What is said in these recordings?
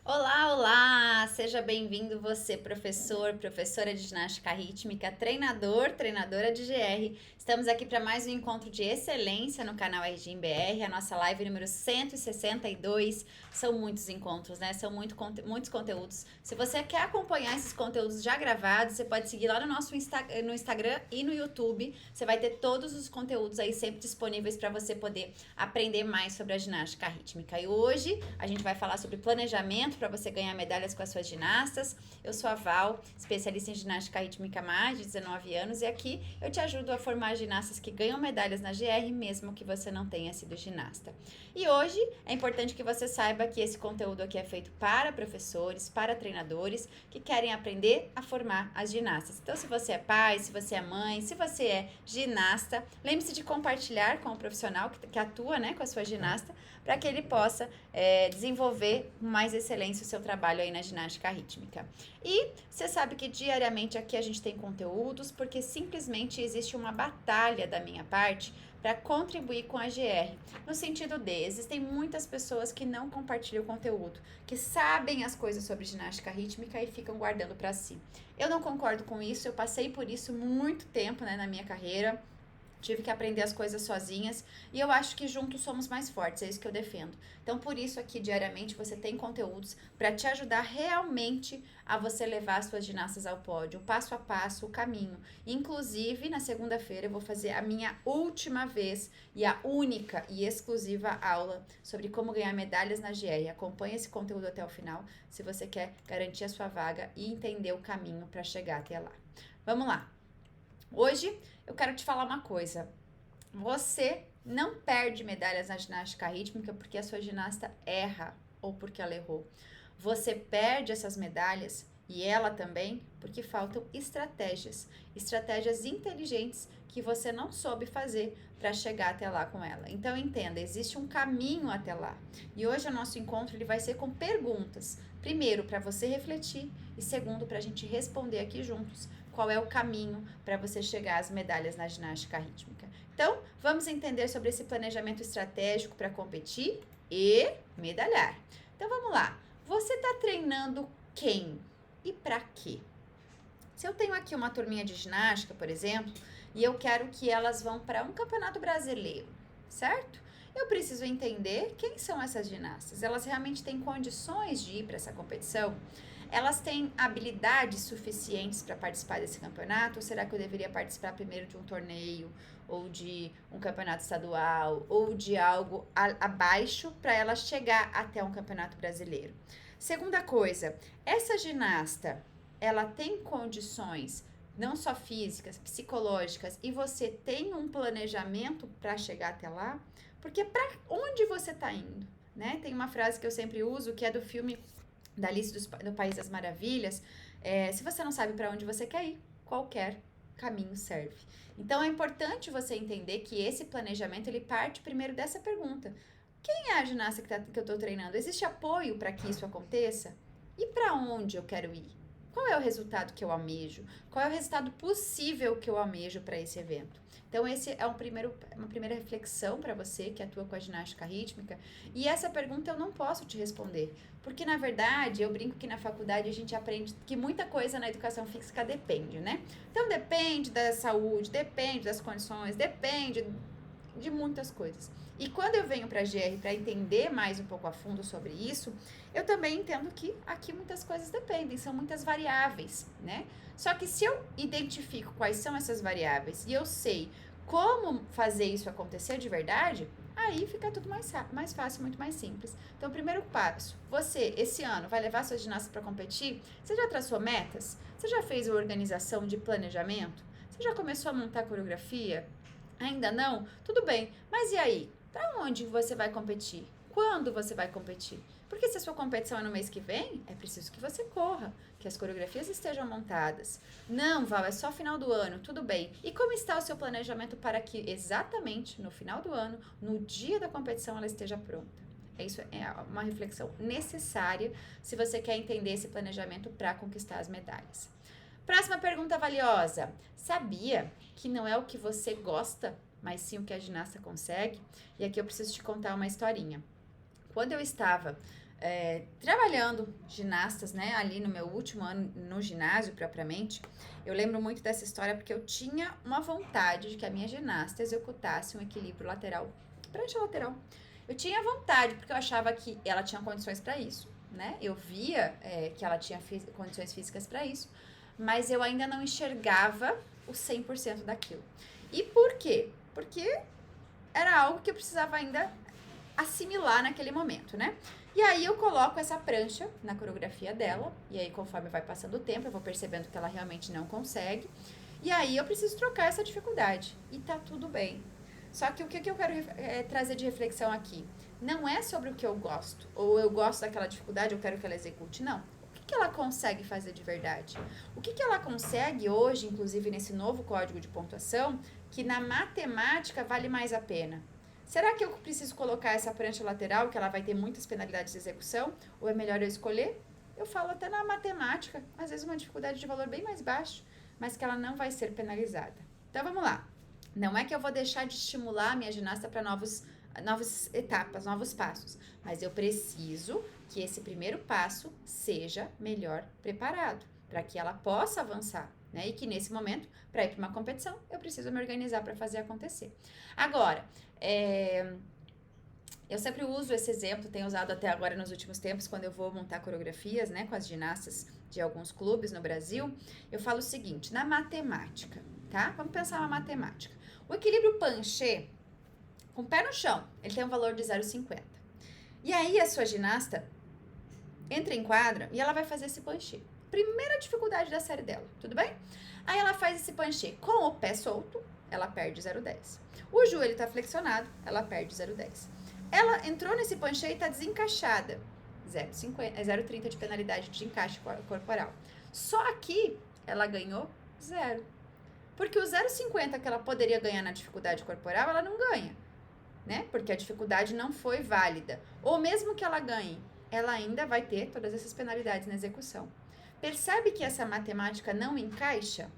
Olá, olá! Seja bem-vindo você, professor, professora de ginástica rítmica, treinador, treinadora de GR. Estamos aqui para mais um encontro de excelência no canal RGMBR, a nossa live número 162. São muitos encontros, né? São muitos conteúdos. Se você quer acompanhar esses conteúdos já gravados, você pode seguir lá no nosso no Instagram e no YouTube. Você vai ter todos os conteúdos aí sempre disponíveis para você poder aprender mais sobre a ginástica rítmica. E hoje a gente vai falar sobre planejamento para você ganhar medalhas com as suas ginastas. Eu sou a Val, especialista em ginástica rítmica há mais de 19 anos e aqui eu te ajudo a formar ginastas que ganham medalhas na GR mesmo que você não tenha sido ginasta. E hoje é importante que você saiba que esse conteúdo aqui é feito para professores, para treinadores que querem aprender a formar as ginastas. Então, se você é pai, se você é mãe, se você é ginasta, lembre-se de compartilhar com o profissional que atua, né, com a sua ginasta, para que ele possa desenvolver com mais excelência o seu trabalho aí na ginástica rítmica. E você sabe que diariamente aqui a gente tem conteúdos, porque simplesmente existe uma batalha da minha parte para contribuir com a GR. No sentido de, existem muitas pessoas que não compartilham o conteúdo, que sabem as coisas sobre ginástica rítmica e ficam guardando para si. Eu não concordo com isso, eu passei por isso muito tempo, né, na minha carreira. Tive que aprender as coisas sozinhas e eu acho que juntos somos mais fortes, é isso que eu defendo. Então, por isso aqui diariamente você tem conteúdos para te ajudar realmente a você levar as suas ginastas ao pódio, o passo a passo, o caminho. Inclusive, na segunda-feira eu vou fazer a minha última vez e a única e exclusiva aula sobre como ganhar medalhas na GR. Acompanhe esse conteúdo até o final se você quer garantir a sua vaga e entender o caminho para chegar até lá. Vamos lá! Hoje eu quero te falar uma coisa. Você não perde medalhas na ginástica rítmica porque a sua ginasta erra ou porque ela errou. Você perde essas medalhas e ela também porque faltam estratégias inteligentes que você não soube fazer para chegar até lá com ela. Então entenda, existe um caminho até lá. E hoje o nosso encontro ele vai ser com perguntas. Primeiro, para você refletir e segundo, para a gente responder aqui juntos qual é o caminho para você chegar às medalhas na ginástica rítmica. Então, vamos entender sobre esse planejamento estratégico para competir e medalhar. Então, vamos lá. Você está treinando quem e para quê? Se eu tenho aqui uma turminha de ginástica, por exemplo, e eu quero que elas vão para um campeonato brasileiro, certo? Eu preciso entender quem são essas ginastas. Elas realmente têm condições de ir para essa competição? Elas têm habilidades suficientes para participar desse campeonato? Ou será que eu deveria participar primeiro de um torneio, ou de um campeonato estadual, ou de algo abaixo para ela chegar até um campeonato brasileiro? Segunda coisa, essa ginasta, ela tem condições não só físicas, psicológicas, e você tem um planejamento para chegar até lá? Porque para onde você está indo? Né? Tem uma frase que eu sempre uso, que é do filme da Alice do País das Maravilhas. Se você não sabe para onde você quer ir, qualquer caminho serve. Então, é importante você entender que esse planejamento, ele parte primeiro dessa pergunta. Quem é a ginasta que eu estou treinando? Existe apoio para que isso aconteça? E para onde eu quero ir? Qual é o resultado que eu almejo? Qual é o resultado possível que eu almejo para esse evento? Então, esse é uma primeira reflexão para você que atua com a ginástica rítmica. E essa pergunta eu não posso te responder, porque na verdade eu brinco que na faculdade a gente aprende que muita coisa na educação física depende, né? Então, depende da saúde, depende das condições, depende de muitas coisas. E quando eu venho para a GR para entender mais um pouco a fundo sobre isso, eu também entendo que aqui muitas coisas dependem, são muitas variáveis, né? Só que se eu identifico quais são essas variáveis e eu sei como fazer isso acontecer de verdade, aí fica tudo mais fácil, muito mais simples. Então, primeiro passo, você, esse ano, vai levar sua ginasta para competir? Você já traçou metas? Você já fez a organização de planejamento? Você já começou a montar coreografia? Ainda não? Tudo bem, mas e aí? Para onde você vai competir? Quando você vai competir? Porque se a sua competição é no mês que vem, é preciso que você corra, que as coreografias estejam montadas. Não, Val, é só final do ano, tudo bem. E como está o seu planejamento para que exatamente no final do ano, no dia da competição, ela esteja pronta? Isso é uma reflexão necessária se você quer entender esse planejamento para conquistar as medalhas. Próxima pergunta valiosa. Sabia que não é o que você gosta, mas sim o que a ginasta consegue? E aqui eu preciso te contar uma historinha. Quando eu estava trabalhando ginastas, né, ali no meu último ano no ginásio propriamente, eu lembro muito dessa história porque eu tinha uma vontade de que a minha ginasta executasse um equilíbrio lateral, prancha lateral. Eu tinha vontade porque eu achava que ela tinha condições para isso, né? Eu via que ela tinha condições físicas para isso, mas eu ainda não enxergava o 100% daquilo. E por quê? Porque era algo que eu precisava ainda assimilar naquele momento, né? E aí eu coloco essa prancha na coreografia dela, e aí conforme vai passando o tempo, eu vou percebendo que ela realmente não consegue, e aí eu preciso trocar essa dificuldade, e tá tudo bem. Só que o que eu quero trazer de reflexão aqui? Não é sobre o que eu gosto, ou eu gosto daquela dificuldade, eu quero que ela execute, não. O que ela consegue fazer de verdade? O que ela consegue hoje, inclusive nesse novo código de pontuação, que na matemática vale mais a pena? Será que eu preciso colocar essa prancha lateral, que ela vai ter muitas penalidades de execução? Ou é melhor eu escolher? Eu falo até na matemática, às vezes uma dificuldade de valor bem mais baixo, mas que ela não vai ser penalizada. Então vamos lá. Não é que eu vou deixar de estimular a minha ginasta para novas etapas, novos passos, mas eu preciso que esse primeiro passo seja melhor preparado, para que ela possa avançar. Né? E que nesse momento, para ir para uma competição, eu preciso me organizar para fazer acontecer. Agora, eu sempre uso esse exemplo, tenho usado até agora nos últimos tempos, quando eu vou montar coreografias, né, com as ginastas de alguns clubes no Brasil, eu falo o seguinte, na matemática, tá? Vamos pensar na matemática. O equilíbrio penché, com o pé no chão, ele tem um valor de 0,50. E aí a sua ginasta entra em quadra e ela vai fazer esse penché. Primeira dificuldade da série dela, tudo bem? Aí ela faz esse penché com o pé solto, ela perde 0,10. O joelho está flexionado, ela perde 0,10. Ela entrou nesse penché e está desencaixada, 0,30 de penalidade de encaixe corporal. Só aqui ela ganhou 0. Porque o 0,50 que ela poderia ganhar na dificuldade corporal, ela não ganha, né? Porque a dificuldade não foi válida. Ou mesmo que ela ganhe, ela ainda vai ter todas essas penalidades na execução. Percebe que essa matemática não encaixa?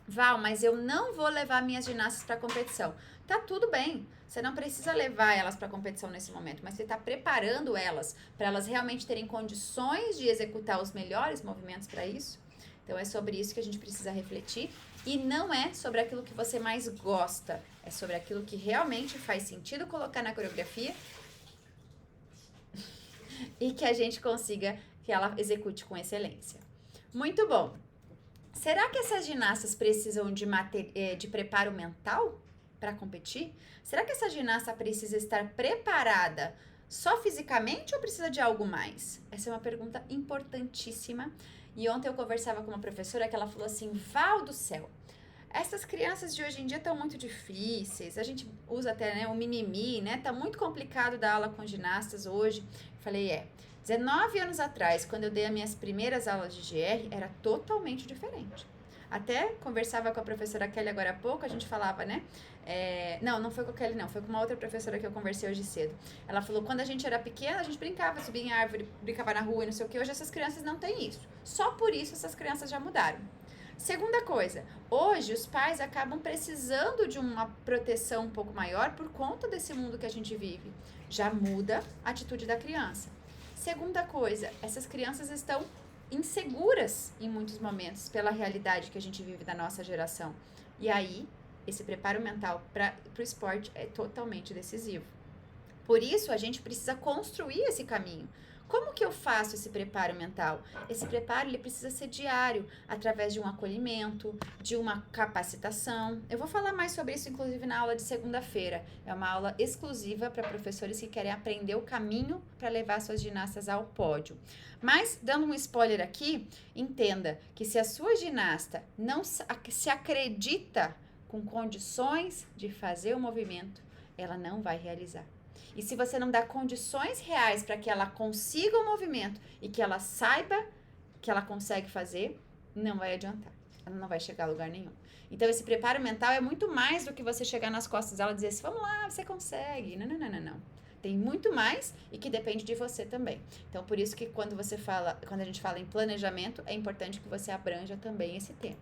Val, mas eu não vou levar minhas ginastas para competição. Tá tudo bem, você não precisa levar elas para competição nesse momento, mas você está preparando elas para elas realmente terem condições de executar os melhores movimentos para isso. Então é sobre isso que a gente precisa refletir e não é sobre aquilo que você mais gosta, é sobre aquilo que realmente faz sentido colocar na coreografia e que a gente consiga que ela execute com excelência. Muito bom. Será que essas ginastas precisam de preparo mental para competir? Será que essa ginasta precisa estar preparada só fisicamente ou precisa de algo mais? Essa é uma pergunta importantíssima. E ontem eu conversava com uma professora que ela falou assim, Val do céu, essas crianças de hoje em dia estão muito difíceis, a gente usa até, né, o mimimi, né? Tá muito complicado dar aula com ginastas hoje. Falei, 19 anos atrás, quando eu dei as minhas primeiras aulas de GR, era totalmente diferente. Até conversava com a professora Kelly agora há pouco, a gente falava, né? Não foi com a Kelly, não. Foi com uma outra professora que eu conversei hoje cedo. Ela falou, quando a gente era pequena, a gente brincava, subia em árvore, brincava na rua e não sei o que. Hoje essas crianças não têm isso. Só por isso essas crianças já mudaram. Segunda coisa, hoje os pais acabam precisando de uma proteção um pouco maior por conta desse mundo que a gente vive. Já muda a atitude da criança. Segunda coisa, essas crianças estão inseguras em muitos momentos pela realidade que a gente vive da nossa geração. E aí, esse preparo mental para o esporte é totalmente decisivo. Por isso, a gente precisa construir esse caminho. Como que eu faço esse preparo mental? Esse preparo ele precisa ser diário, através de um acolhimento, de uma capacitação. Eu vou falar mais sobre isso, inclusive, na aula de segunda-feira. É uma aula exclusiva para professores que querem aprender o caminho para levar suas ginastas ao pódio. Mas, dando um spoiler aqui, entenda que se a sua ginasta não se acredita com condições de fazer o movimento, ela não vai realizar. E se você não dá condições reais para que ela consiga o movimento e que ela saiba que ela consegue fazer, não vai adiantar. Ela não vai chegar a lugar nenhum. Então, esse preparo mental é muito mais do que você chegar nas costas dela e dizer assim, vamos lá, você consegue. Não. Tem muito mais e que depende de você também. Então, por isso que quando a gente fala em planejamento, é importante que você abranja também esse tema.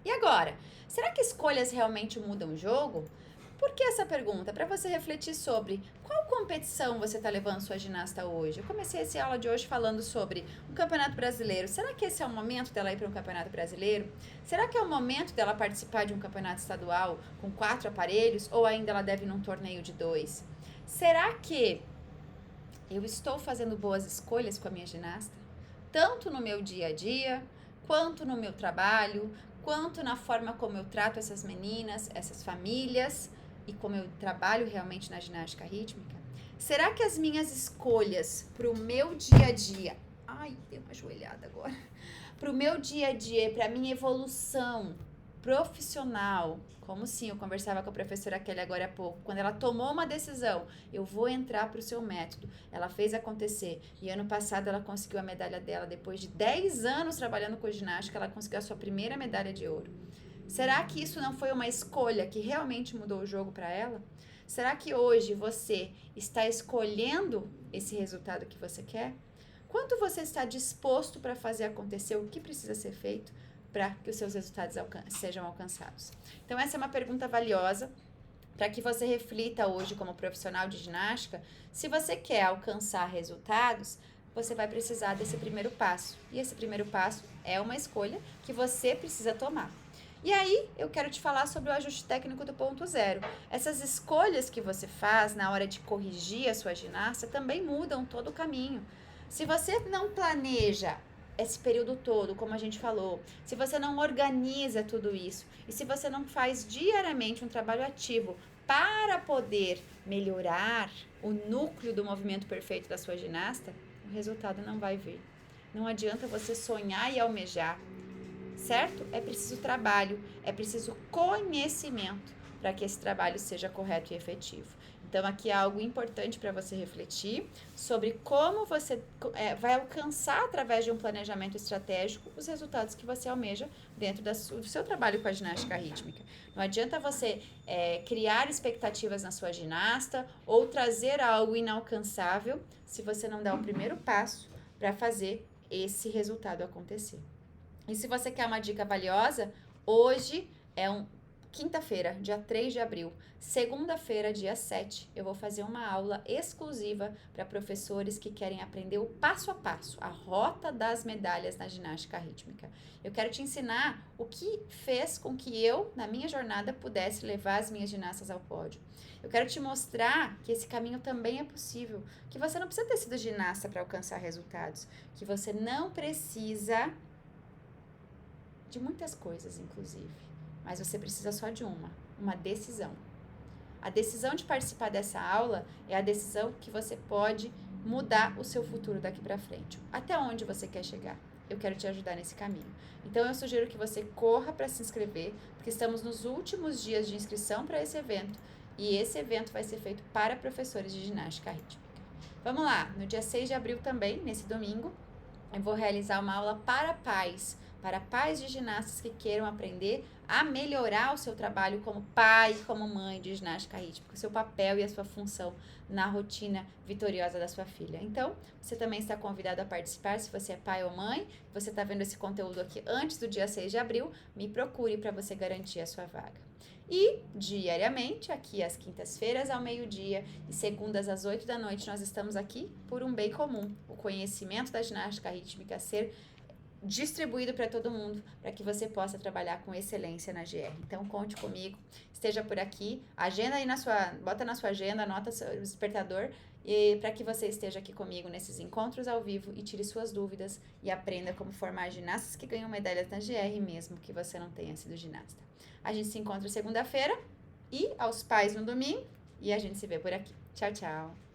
E agora, será que escolhas realmente mudam o jogo? Por que essa pergunta? Para você refletir sobre qual competição você está levando sua ginasta hoje. Eu comecei essa aula de hoje falando sobre o Campeonato Brasileiro. Será que esse é o momento dela ir para um Campeonato Brasileiro? Será que é o momento dela participar de um campeonato estadual com 4 aparelhos ou ainda ela deve ir num torneio de 2? Será que eu estou fazendo boas escolhas com a minha ginasta? Tanto no meu dia a dia, quanto no meu trabalho, quanto na forma como eu trato essas meninas, essas famílias e como eu trabalho realmente na ginástica rítmica? Será que as minhas escolhas para o meu dia a dia, ai, dei uma ajoelhada agora, para o meu dia a dia, para a minha evolução profissional, como sim, eu conversava com a professora Kelly agora há pouco, quando ela tomou uma decisão, eu vou entrar para o seu método, ela fez acontecer, e ano passado ela conseguiu a medalha dela, depois de 10 anos trabalhando com ginástica, ela conseguiu a sua primeira medalha de ouro. Será que isso não foi uma escolha que realmente mudou o jogo para ela? Será que hoje você está escolhendo esse resultado que você quer? Quanto você está disposto para fazer acontecer o que precisa ser feito para que os seus resultados sejam alcançados? Então, essa é uma pergunta valiosa para que você reflita hoje como profissional de ginástica. Se você quer alcançar resultados, você vai precisar desse primeiro passo. E esse primeiro passo é uma escolha que você precisa tomar. E aí, eu quero te falar sobre o ajuste técnico do ponto zero. Essas escolhas que você faz na hora de corrigir a sua ginasta também mudam todo o caminho. Se você não planeja esse período todo, como a gente falou, se você não organiza tudo isso e se você não faz diariamente um trabalho ativo para poder melhorar o núcleo do movimento perfeito da sua ginasta, o resultado não vai vir. Não adianta você sonhar e almejar, certo? É preciso trabalho, é preciso conhecimento para que esse trabalho seja correto e efetivo. Então, aqui é algo importante para você refletir sobre como você vai alcançar, através de um planejamento estratégico, os resultados que você almeja dentro do seu trabalho com a ginástica rítmica. Não adianta você criar expectativas na sua ginasta ou trazer algo inalcançável se você não dá o primeiro passo para fazer esse resultado acontecer. E se você quer uma dica valiosa, hoje é quinta-feira, dia 3 de abril, segunda-feira, dia 7, eu vou fazer uma aula exclusiva para professores que querem aprender o passo a passo, a rota das medalhas na ginástica rítmica. Eu quero te ensinar o que fez com que eu, na minha jornada, pudesse levar as minhas ginastas ao pódio. Eu quero te mostrar que esse caminho também é possível, que você não precisa ter sido ginasta para alcançar resultados, que você não precisa de muitas coisas, inclusive. Mas você precisa só de uma decisão. A decisão de participar dessa aula é a decisão que você pode mudar o seu futuro daqui para frente. Até onde você quer chegar? Eu quero te ajudar nesse caminho. Então, eu sugiro que você corra para se inscrever, porque estamos nos últimos dias de inscrição para esse evento, e esse evento vai ser feito para professores de ginástica rítmica. Vamos lá, no dia 6 de abril também, nesse domingo, eu vou realizar uma aula para pais de ginastas que queiram aprender a melhorar o seu trabalho como pai e como mãe de ginástica rítmica, o seu papel e a sua função na rotina vitoriosa da sua filha. Então, você também está convidado a participar, se você é pai ou mãe, você está vendo esse conteúdo aqui antes do dia 6 de abril, me procure para você garantir a sua vaga. E, diariamente, aqui às quintas-feiras ao meio-dia e segundas às 8 da noite, nós estamos aqui por um bem comum, o conhecimento da ginástica rítmica ser distribuído para todo mundo, para que você possa trabalhar com excelência na GR. Então, conte comigo, esteja por aqui, agenda aí bota na sua agenda, anota o despertador, e para que você esteja aqui comigo nesses encontros ao vivo e tire suas dúvidas e aprenda como formar ginastas que ganham medalhas na GR, mesmo que você não tenha sido ginasta. A gente se encontra segunda-feira e aos pais no domingo, e a gente se vê por aqui. Tchau, tchau!